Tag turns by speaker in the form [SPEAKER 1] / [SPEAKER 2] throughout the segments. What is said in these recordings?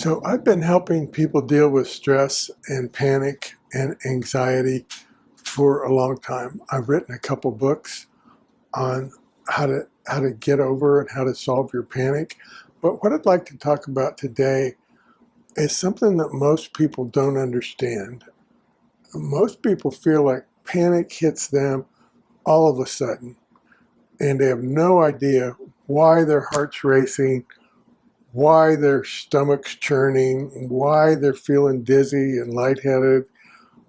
[SPEAKER 1] So I've been helping people deal with stress and panic and anxiety for a long time. I've written a couple books on how to get over and how to solve your panic. But what I'd like to talk about today is something that most people don't understand. Most people feel like panic hits them all of a sudden, and they have no idea why their heart's racing, why their stomach's churning, why they're feeling dizzy and lightheaded,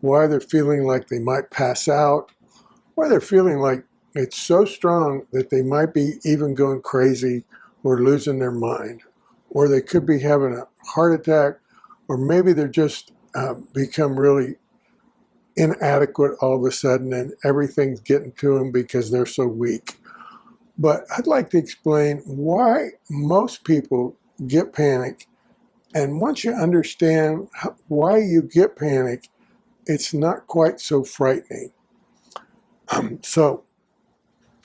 [SPEAKER 1] why they're feeling like they might pass out, why they're feeling like it's so strong that they might be even going crazy or losing their mind, or they could be having a heart attack, or maybe they're just become really inadequate all of a sudden and everything's getting to them because they're so weak. But I'd like to explain why most people get panic. And once you understand why you get panic, it's not quite so frightening. So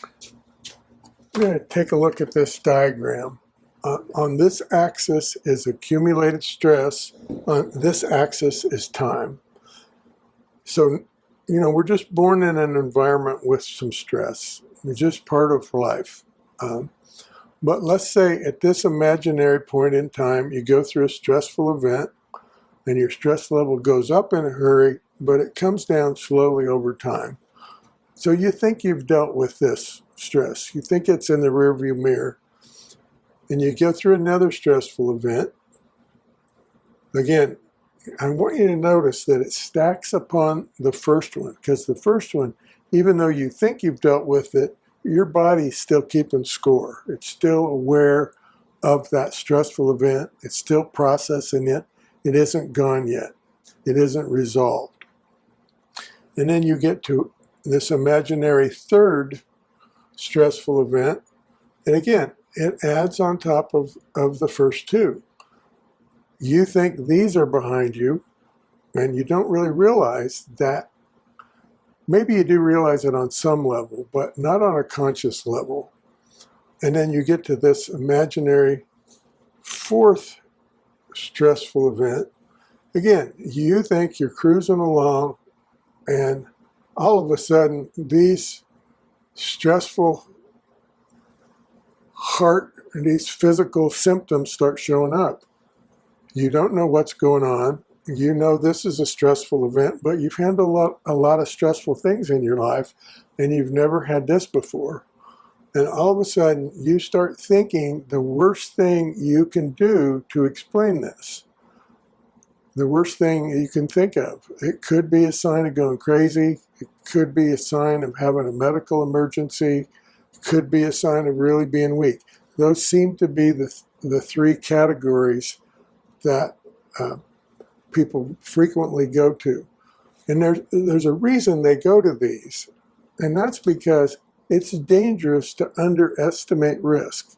[SPEAKER 1] I'm going to take a look at this diagram. On this axis is accumulated stress. On this axis is time. So, we're just born in an environment with some stress. It's just part of life. But let's say at this imaginary point in time, you go through a stressful event and your stress level goes up in a hurry, but it comes down slowly over time. So you think you've dealt with this stress. You think it's in the rearview mirror. And you go through another stressful event. Again, I want you to notice that it stacks upon the first one, because the first one, even though you think you've dealt with it, your body's still keeping score. It's still aware of that stressful event. It's still processing it. It isn't gone yet. It isn't resolved. And then you get to this imaginary third stressful event. And again, it adds on top of the first two. You think these are behind you, and you don't really realize that. Maybe you do realize it on some level, but not on a conscious level. And then you get to this imaginary fourth stressful event. Again, you think you're cruising along, and all of a sudden, these stressful heart and these physical symptoms start showing up. You don't know what's going on. You know this is a stressful event, but you've handled a lot of stressful things in your life, and you've never had this before. And all of a sudden, you start thinking the worst thing you can do to explain this. The worst thing you can think of. It could be a sign of going crazy. It could be a sign of having a medical emergency. It could be a sign of really being weak. Those seem to be the three categories that people frequently go to. And there's a reason they go to these. And that's because it's dangerous to underestimate risk.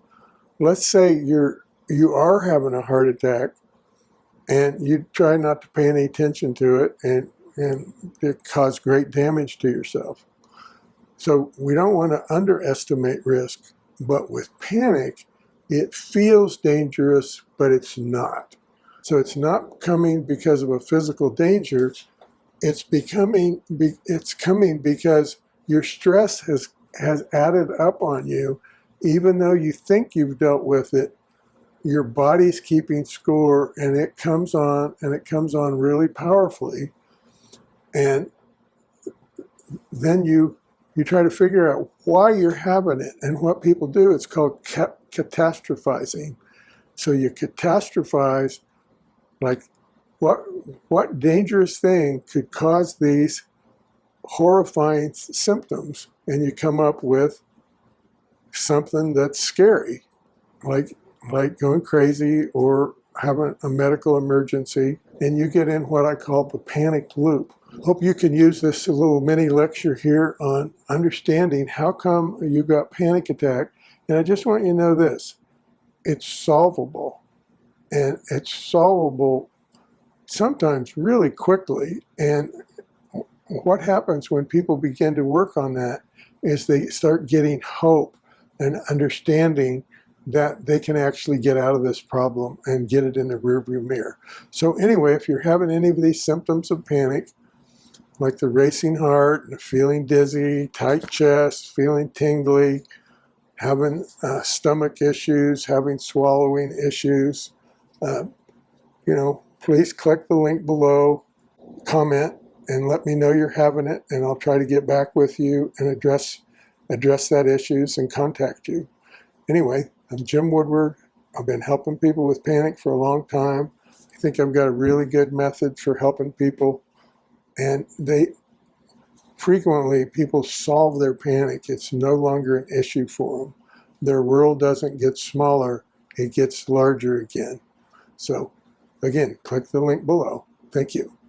[SPEAKER 1] Let's say you are having a heart attack, and you try not to pay any attention to it, and it cause great damage to yourself. So we don't want to underestimate risk. But with panic, it feels dangerous, but it's not. So it's not coming because of a physical danger. It's coming because your stress has added up on you. Even though you think you've dealt with it, your body's keeping score, and it comes on really powerfully. And then you try to figure out why you're having it. And what people do, it's called catastrophizing. So you catastrophize, like what dangerous thing could cause these horrifying symptoms, and you come up with something that's scary, like going crazy or having a medical emergency, and you get in what I call the panic loop. Hope you can use this little mini lecture here on understanding how come you got panic attack. And I just want you to know this: it's solvable, and it's solvable sometimes really quickly. And what happens when people begin to work on that is they start getting hope and understanding that they can actually get out of this problem and get it in the rearview mirror. So anyway, if you're having any of these symptoms of panic, like the racing heart, feeling dizzy, tight chest, feeling tingly, having stomach issues, having swallowing issues, please click the link below, comment, and let me know you're having it, and I'll try to get back with you and address that issues and contact you. Anyway, I'm Jim Woodward. I've been helping people with panic for a long time. I think I've got a really good method for helping people, and frequently people solve their panic. It's no longer an issue for them. Their world doesn't get smaller, it gets larger again. So again, click the link below. Thank you.